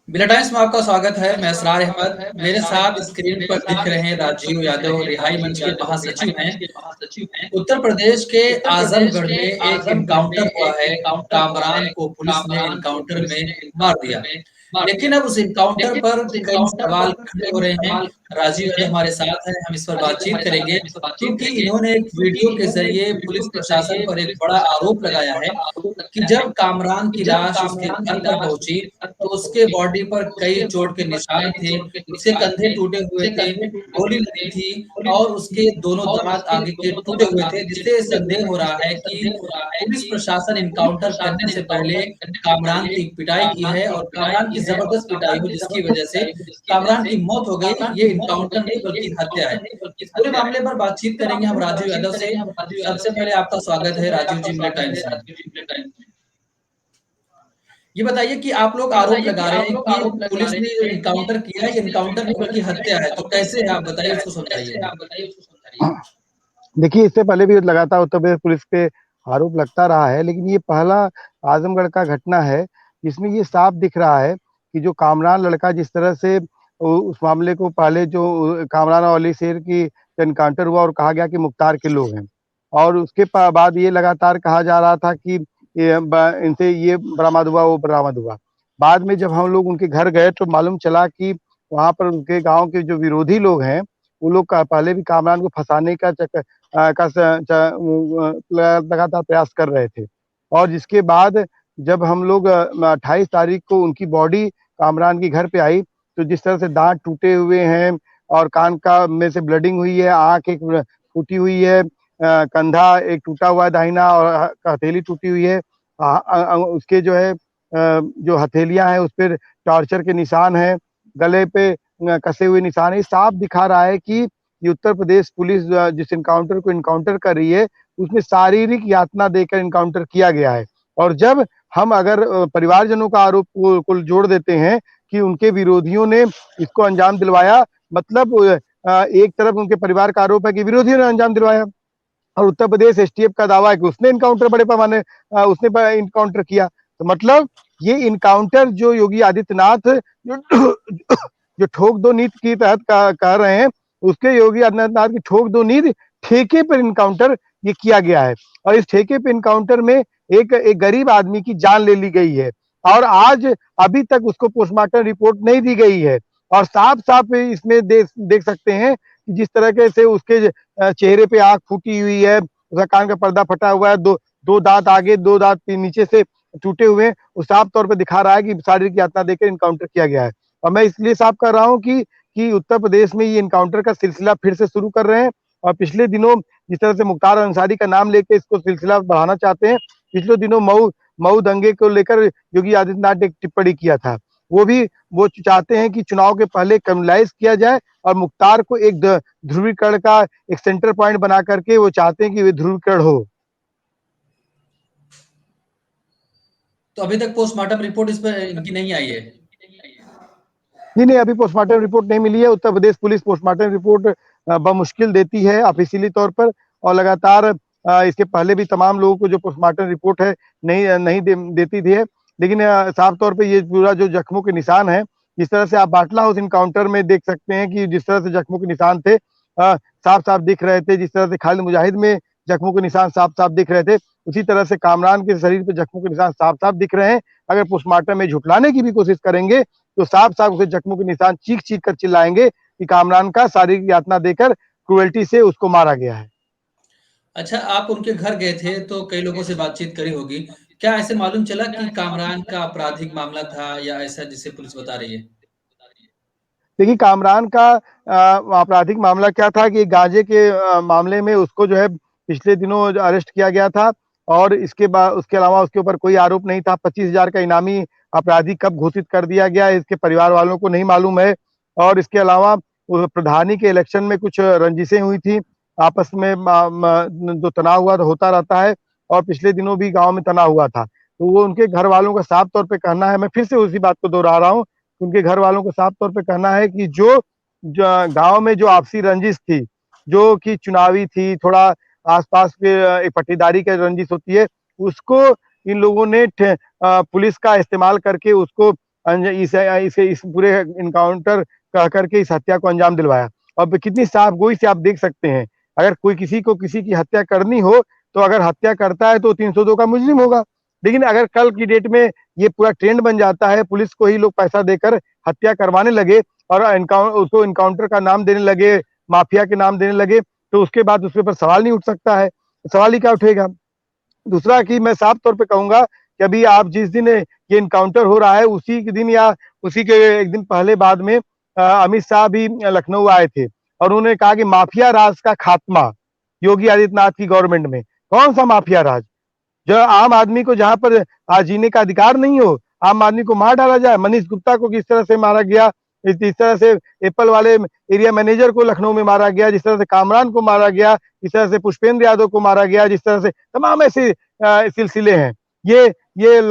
बिना टाइम्स में आपका स्वागत है। मैं असरार अहमद। मेरे साथ स्क्रीन पर दिख रहे हैं राजीव यादव, रिहाई मंच के महासचिव हैं। उत्तर प्रदेश के आजमगढ़ में एक एनकाउंटर हुआ है। कामरान को पुलिस ने एनकाउंटर में मार दिया। लेकिन अब उस एनकाउंटर पर कई सवाल खड़े हो रहे हैं। राजीव यादव हमारे साथ हैं, हम इस पर बातचीत करेंगे क्योंकि इन्होंने एक वीडियो के जरिए पुलिस प्रशासन पर एक बड़ा आरोप लगाया है कि जब कामरान की लाश उसके घर पर पहुंची तो उसके बॉडी पर कई चोट के निशान थे, उसके कंधे टूटे हुए थे, गोली लगी थी और उसके दोनों दांत आगे के टूटे हुए थे, जिससे संदेह हो रहा है कि पुलिस प्रशासन एनकाउंटर करने से पहले कामरान की पिटाई की है और कामरान की जबरदस्त पिटाई हुई, जिसकी वजह से कामरान की मौत हो गई। ये एनकाउंटर नहीं बल्कि हत्या है। इस पूरे मामले पर बातचीत करेंगे हम राजीव यादव से। सबसे पहले आपका स्वागत है राजीव जी मिले टाइम्स में। ये बताइए कि आप लोग आरोप लगा रहे हैं कि पुलिस ने जो एनकाउंटर किया है, ये एनकाउंटर नहीं बल्कि हत्या है, तो कैसे है आप बताइए, उसको समझाइए। देखिए, इससे पहले भी लगातार उत्तर प्रदेश पुलिस पे आरोप लगता रहा है, लेकिन ये पहला आजमगढ़ का घटना है जिसमें ये साफ दिख रहा है कि जो कामरान लड़का जिस तरह से उस मामले को पहले जो कामरान और अली शेर की एनकाउंटर हुआ और कहा गया कि मुख्तार के लोग हैं, और उसके बाद ये लगातार कहा जा रहा था कि इनसे ये बरामद हुआ, वो बरामद हुआ। बाद में जब हम लोग उनके घर गए तो मालूम चला कि वहां पर उनके गांव के जो विरोधी लोग हैं, वो लोग पहले भी कामरान को फंसाने का लगातार प्रयास कर रहे थे। और जिसके बाद जब हम लोग 28 तारीख को उनकी बॉडी कामरान के घर पे आई, तो जिस तरह से दांत टूटे हुए हैं और कान का में से ब्लडिंग हुई है, आंख एक फूटी हुई है, कंधा एक टूटा हुआ है दाहिना और हथेली टूटी हुई है। उसके जो है जो हथेलियां हैं उस पर टॉर्चर के निशान हैं, गले पे कसे हुए निशान है। साफ दिखा रहा है कि ये उत्तर प्रदेश पुलिस जिस इनकाउंटर को इनकाउंटर कर रही है उसमें शारीरिक यातना देकर इनकाउंटर किया गया है। और जब हम अगर परिवारजनों का आरोप को जोड़ देते हैं कि उनके विरोधियों ने इसको अंजाम दिलवाया, मतलब एक तरफ उनके परिवार का आरोप है कि विरोधियों ने अंजाम दिलवाया, और उत्तर प्रदेश एसटीएफ का दावा है कि उसने इनकाउंटर बड़े पैमाने उसने इनकाउंटर किया। तो मतलब ये इनकाउंटर जो योगी आदित्यनाथ जो जो ठोक दो नीति के तहत कह रहे हैं, उसके योगी आदित्यनाथ की ठोक दो नीति ठेके पर इनकाउंटर ये किया गया है। और इस ठेके पे इनकाउंटर में एक गरीब आदमी की जान ले ली गई है, और आज अभी तक उसको पोस्टमार्टम रिपोर्ट नहीं दी गई है। और साफ साफ इसमें देख सकते हैं कि जिस तरह से उसके चेहरे पे आंख फूटी हुई है, उसका कान का पर्दा फटा हुआ है, दो दो दांत आगे, दो दांत नीचे से टूटे हुए हैं। वो साफ तौर पर दिखा रहा है कि शारीरिक यातना देकर इनकाउंटर किया गया है। और मैं इसलिए साफ कर रहा हूँ कि उत्तर प्रदेश में ये इनकाउंटर का सिलसिला फिर से शुरू कर रहे हैं। और पिछले दिनों जिस तरह से मुख्तार अंसारी का नाम लेके इसको सिलसिला बढ़ाना चाहते हैं, पिछले दिनों मऊ मऊ दंगे को लेकर योगी आदित्यनाथ ने एक टिप्पणी किया था। वो चाहते हैं कि चुनाव के पहले क्रिमिनलाइज किया जाए और मुख्तार को एक ध्रुवीकरण का एक सेंटर पॉइंट बना करके वो चाहते हैं कि वे ध्रुवीकरण हो। तो अभी तक पोस्टमार्टम रिपोर्ट इस पर इनकी नहीं आई है। नहीं, अभी पोस्टमार्टम रिपोर्ट नहीं मिली है। Uttar Pradesh police postmortem report बमुश्किल देती है ऑफिशियली तौर पर, और लगातार इसके पहले भी तमाम लोगों को जो पोस्टमार्टम रिपोर्ट है नहीं देती थी है। लेकिन साफ तौर पे ये पूरा जो जख्मों के निशान है, जिस तरह से आप बाटला हाउस इनकाउंटर में देख सकते हैं कि जिस तरह से जख्मों के निशान थे साफ साफ दिख रहे थे, जिस तरह से खालिद मुजाहिद में जख्मों के निशान साफ साफ दिख रहे थे, उसी तरह से कामरान के शरीर पे जख्मों के निशान साफ साफ दिख रहे हैं। अगर पोस्टमार्टम में झुटलाने की भी कोशिश करेंगे तो साफ साफ उसे जख्मों के निशान चीख चीख कर चिल्लाएंगे कि कामरान का शारीरिक यातना देकर क्रुएल्टी से उसको मारा गया है। अच्छा, आप उनके घर गए थे तो कई लोगों से बातचीत करी होगी। क्या ऐसे मालूम चला कि कामरान का आपराधिक मामला था या ऐसा जिसे पुलिस बता रही है? देखिए, कामरान का आपराधिक मामला क्या था कि गांजे के मामले में उसको जो है पिछले दिनों अरेस्ट किया गया था, और इसके बाद उसके अलावा उसके ऊपर कोई आरोप नहीं था। 25,000 का इनामी अपराधी कब घोषित कर दिया गया इसके परिवार वालों को नहीं मालूम है। और इसके अलावा प्रधानी के इलेक्शन में कुछ रंजिशें हुई थी आपस में, जो तनाव हुआ होता रहता है, और पिछले दिनों भी गांव में तनाव हुआ था। तो वो उनके घर वालों का साफ तौर पे कहना है, मैं फिर से उसी बात को दोहरा रहा हूँ, उनके घर वालों को साफ तौर पे कहना है कि जो गांव में जो आपसी रंजिश थी, जो कि चुनावी थी, थोड़ा आसपास के एक पट्टीदारी की रंजिश होती है, उसको इन लोगों ने पुलिस का इस्तेमाल करके उसको इस पूरे इनकाउंटर कह करके इस हत्या को अंजाम दिलवाया। अब कितनी साफ गोई से आप देख सकते हैं, अगर कोई किसी को किसी की हत्या करनी हो तो अगर हत्या करता है तो 302 का मुजरिम होगा। लेकिन अगर कल की डेट में ये पूरा ट्रेंड बन जाता है, पुलिस को ही लोग पैसा देकर हत्या करवाने लगे और उसको इनकाउंटर का नाम देने लगे, माफिया के नाम देने लगे, तो उसके बाद उसके ऊपर सवाल नहीं उठ सकता है। सवाल ही क्या उठेगा? दूसरा कि मैं साफ तौर पे कहूंगा कि अभी आप जिस दिन ये इनकाउंटर हो रहा है उसी के दिन या उसी के एक दिन पहले बाद में अमित शाह भी लखनऊ आए थे और उन्होंने कहा कि माफिया राज का खात्मा योगी आदित्यनाथ की गवर्नमेंट में। कौन सा माफिया राज? जो आम आदमी को जहां पर जीने का अधिकार नहीं हो, आम आदमी को मार डाला जाए। मनीष गुप्ता को किस तरह से मारा गया, इस तरह से एप्पल वाले एरिया मैनेजर को लखनऊ में मारा गया, जिस तरह से कामरान को मारा गया, इस तरह से पुष्पेंद्र यादव को मारा गया, जिस तरह से तमाम ऐसे सिलसिले हैं। ये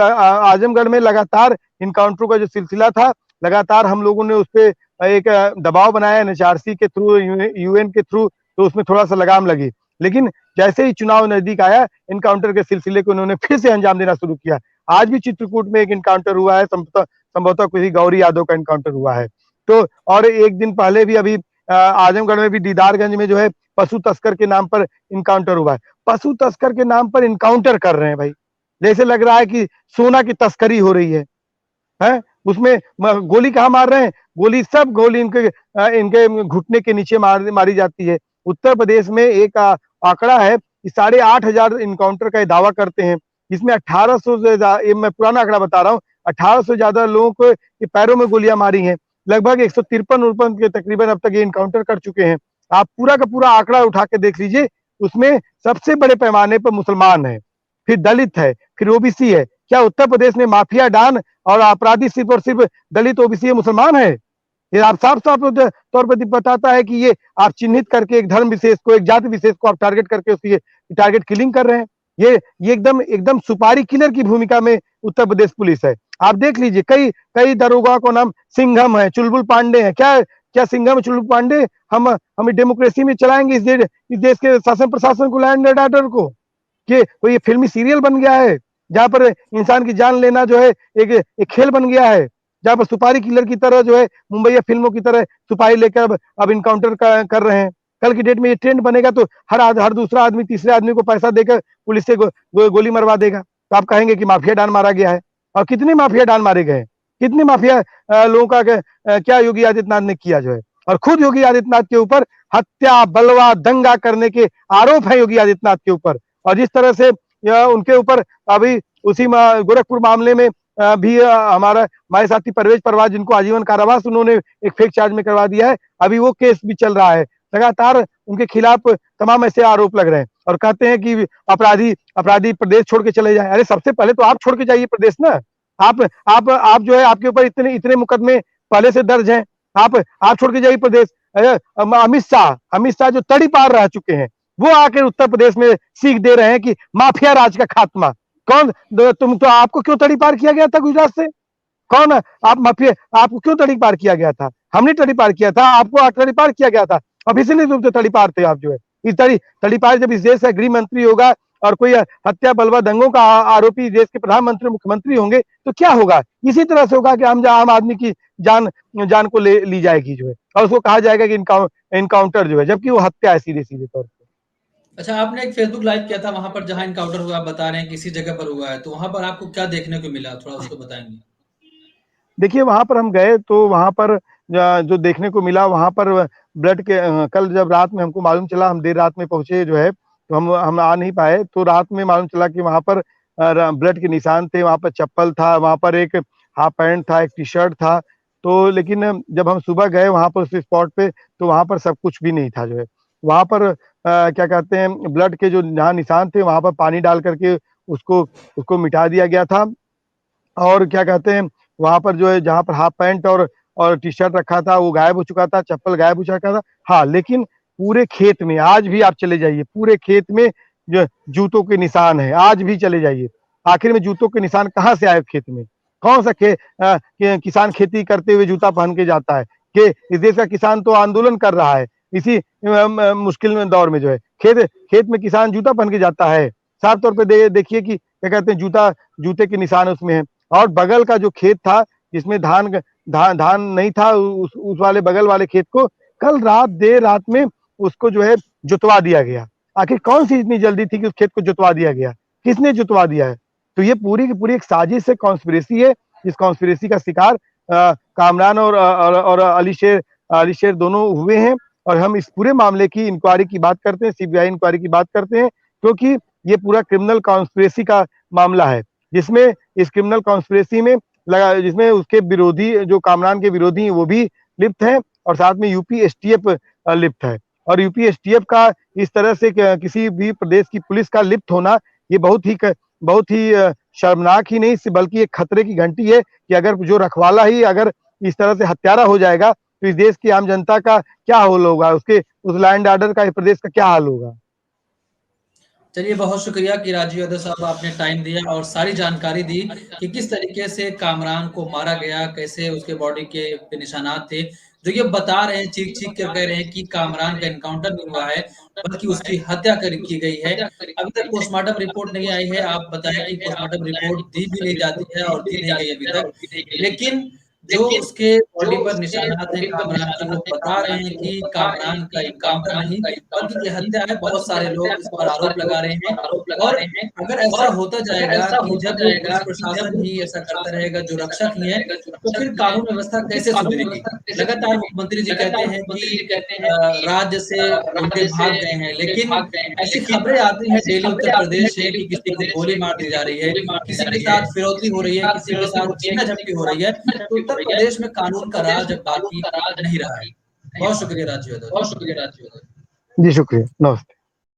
आजमगढ़ में लगातार इनकाउंटर का जो सिलसिला था, लगातार हम लोगों ने उस पर एक दबाव बनाया एनएचआरसी के थ्रू, यूएन के थ्रू, तो उसमें थोड़ा सा लगाम लगी। लेकिन जैसे ही चुनाव नजदीक आया, इनकाउंटर के सिलसिले को उन्होंने फिर से अंजाम देना शुरू किया। आज भी चित्रकूट में एक इनकाउंटर हुआ है, संभवतः किसी गौरी यादव का इनकाउंटर हुआ है। तो और एक दिन पहले भी अभी आजमगढ़ में भी दीदारगंज में जो है पशु तस्कर के नाम पर इनकाउंटर हुआ है। पशु तस्कर के नाम पर इनकाउंटर कर रहे हैं भाई, जैसे लग रहा है कि सोना की तस्करी हो रही है? उसमें गोली कहाँ मार रहे हैं? गोली सब गोली इनके घुटने के नीचे मारी जाती है। उत्तर प्रदेश में एक आंकड़ा है कि 8,500 इनकाउंटर का दावा करते हैं, जिसमें 1800 से ये मैं पुराना आंकड़ा बता रहा हूँ, 1800 से ज्यादा लोगों को पैरों में गोलियां मारी हैं। लगभग 153 के तकरीबन अब तक ये इनकाउंटर कर चुके हैं। आप पूरा का पूरा आंकड़ा उठा के देख लीजिए, उसमें सबसे बड़े पैमाने पर मुसलमान है, फिर दलित है, फिर ओबीसी है। क्या उत्तर प्रदेश में माफिया डान और अपराधी सिर्फ और सिर्फ दलित, ओबीसी, मुसलमान है? ये आप साफ साफ तौर पर बताता है कि ये आप चिन्हित करके एक धर्म विशेष को, एक जाति विशेष को आप टारगेट करके उसकी टारगेट किलिंग कर रहे हैं। ये एकदम एकदम सुपारी किलर की भूमिका में उत्तर प्रदेश पुलिस है। आप देख लीजिए, कई कई दरोगा को नाम सिंघम है, चुलबुल पांडे है। क्या क्या सिंघम, चुलबुल पांडे हम डेमोक्रेसी में चलाएंगे इस देश के शासन प्रशासन को, लैंड एंड ऑर्डर को? कि कोई ये फिल्मी सीरियल बन गया है जहां पर इंसान की जान लेना जो है एक खेल बन गया है, जहां पर सुपारी किलर की तरह जो है मुंबई फिल्मों की तरह सुपारी लेकर अब इनकाउंटर कर रहे हैं। कल की डेट में ये ट्रेंड बनेगा तो हर दूसरा आदमी, तीसरे आदमी को पैसा देकर पुलिस से गोली मरवा देगा। तो आप कहेंगे कि माफिया डान मारा गया है। और कितने माफिया डान मारे गए, कितने माफिया लोगों का क्या योगी आदित्यनाथ ने किया जो है। और खुद योगी आदित्यनाथ के ऊपर हत्या, बलवा, दंगा करने के आरोप है योगी आदित्यनाथ के ऊपर। और जिस तरह से उनके ऊपर अभी उसी गोरखपुर मामले में भी हमारे साथी परवेज परवाज, जिनको आजीवन कारावास उन्होंने एक फेक चार्ज में करवा दिया है, अभी वो केस भी चल रहा है। लगातार उनके खिलाफ तमाम ऐसे आरोप लग रहे हैं और कहते हैं कि अपराधी प्रदेश छोड़ के चले जाए। अरे सबसे पहले तो आप छोड़ के जाइए प्रदेश ना। आप जो है, आपके ऊपर इतने मुकदमे पहले से दर्ज हैं, आप छोड़ के जाइए प्रदेश। अमित शाह जो तड़ी पार रह चुके हैं, वो आकर उत्तर प्रदेश में सीख दे रहे हैं कि माफिया राज का खात्मा। कौन तुम तो, आपको क्यों तड़ी पार किया गया था गुजरात से? कौन आप माफिया, आपको क्यों तड़ी पार किया गया था? हमने तड़ी पार किया था, आपको तड़ी पार किया गया था। अब इसीलिए तुम तो तड़ी पार थे। आप जो है इस तड़ी पार, जब इस देश का गृह मंत्री होगा और कोई हत्या, बलवा, दंगों का आरोपी देश के प्रधानमंत्री, मुख्यमंत्री होंगे तो क्या होगा? इसी तरह से होगा कि आम आदमी की जान को ली जाएगी जो है, और उसको कहा जाएगा कि इनकाउंटर जो है, जबकि वो हत्या है सीधे सीधे तौर पर। अच्छा, आपने एक फेसबुक लाइव किया था, वहां पर जहां इनकाउंटर हुआ, आप बता रहे हैं किसी जगह पर हुआ है, तो वहां पर आपको क्या देखने को मिला, थोड़ा उसको बताएंगे? देखिए, वहां पर हम गए तो वहां पर जो देखने को मिला, वहां पर ब्लड के कल जब रात में हमको मालूम चला, हम देर रात में पहुंचे जो है, तो हम आ नहीं पाए, तो रात में मालूम चला कि वहां पर ब्लड के निशान थे, वहां पर चप्पल था, वहां पर एक हाफ पैंट था, एक टी शर्ट था। तो लेकिन जब हम सुबह गए वहां पर उस स्पॉट पे, तो वहां पर सब कुछ भी नहीं था जो है। वहां पर क्या कहते हैं, ब्लड के जो जहाँ निशान थे वहां पर पानी डाल करके उसको मिटा दिया गया था। और क्या कहते हैं, वहां पर जो है जहां पर हाफ पैंट और टी शर्ट रखा था वो गायब हो चुका था, चप्पल गायब हो चुका था। हाँ, लेकिन पूरे खेत में आज भी आप चले जाइए, पूरे खेत में जो जूतों के निशान है, आज भी चले जाइए। आखिर में जूतों के निशान कहाँ से आए खेत में? कौन सा किसान खेती करते हुए जूता पहन के जाता है? कि इस देश का किसान तो आंदोलन कर रहा है इसी मुश्किल में दौर में जो है, खेत में किसान जूता पहन के जाता है। साफ तौर पर देखिए कि क्या कहते हैं, जूते के निशान उसमें है। और बगल का जो खेत था, जिसमें धान नहीं था, उस वाले बगल वाले खेत को कल रात देर रात में उसको जो है जुतवा दिया गया। आखिर कौन सी इतनी जल्दी थी कि उस खेत को जुतवा दिया गया? किसने जुतवा दिया है? तो ये पूरी की पूरी एक साजिश है, कॉन्स्पिरेसी है। इस कॉन्स्पिरेसी का शिकार कामरान और अली शेर दोनों हुए हैं। और हम इस पूरे मामले की इंक्वायरी की बात करते हैं, सीबीआई इंक्वायरी की बात करते हैं, क्योंकि ये पूरा क्रिमिनल कॉन्स्पिरेसी का मामला है, जिसमें इस क्रिमिनल कॉन्स्पिरेसी में जिसमें उसके विरोधी, जो कामरान के विरोधी हैं, वो भी लिप्त हैं, और साथ में यूपी एसटीएफ लिप्त है। और यूपी एसटीएफ का इस तरह से किसी भी प्रदेश की पुलिस का लिप्त होना, ये बहुत ही शर्मनाक ही नहीं, बल्कि एक खतरे की घंटी है कि अगर जो रखवाला ही अगर इस तरह से हत्यारा हो जाएगा, तो इस देश की आम जनता का क्या हाल होगा, उसके उस लैंड ऑर्डर का, इस प्रदेश का क्या हाल होगा। चलिए, बहुत शुक्रिया कि राजीव यादव साहब आपने टाइम दिया और सारी जानकारी दी कि किस तरीके से कामरान को मारा गया, कैसे उसके बॉडी के निशानात थे। जो ये बता रहे हैं, चीख-चीख कर कह रहे हैं कि कामरान का एनकाउंटर नहीं हुआ है, बल्कि उसकी हत्या की गई है। अभी तक पोस्टमार्टम रिपोर्ट नहीं आई है। आप बताएँ कि पोस्टमार्टम रिपोर्ट दी भी नहीं जाती है और दी नहीं गई अभी तक। लेकिन जो उसके बॉडी पर निशानात हैं कामरान के, वो बता रहे हैं कि कामरान का एनकाउंटर नहीं, बल्कि ये हत्या है। बहुत सारे लोग इस पर आरोप लगा रहे हैं और अगर ऐसा होता जाएगा कि जब पुलिस प्रशासन ही ऐसा करता रहेगा, जो रक्षक ही है, तो फिर कानून व्यवस्था कैसे सुधरेगी? लगातार मुख्यमंत्री जी कहते हैं कि राज्य से गुंडे भाग गए हैं, लेकिन ऐसी खबरें आती हैं डेली उत्तर प्रदेश से कि किसी को गोली मार दी जा रही है, किसी के साथ फिरौती हो रही है, किसी के साथ छीना-झपटी हो रही है। तो उत्तर प्रदेश में कानून का राज अब बाकी नहीं रहा है। बहुत शुक्रिया राजीव यादव जी। जी शुक्रिया, नमस्ते।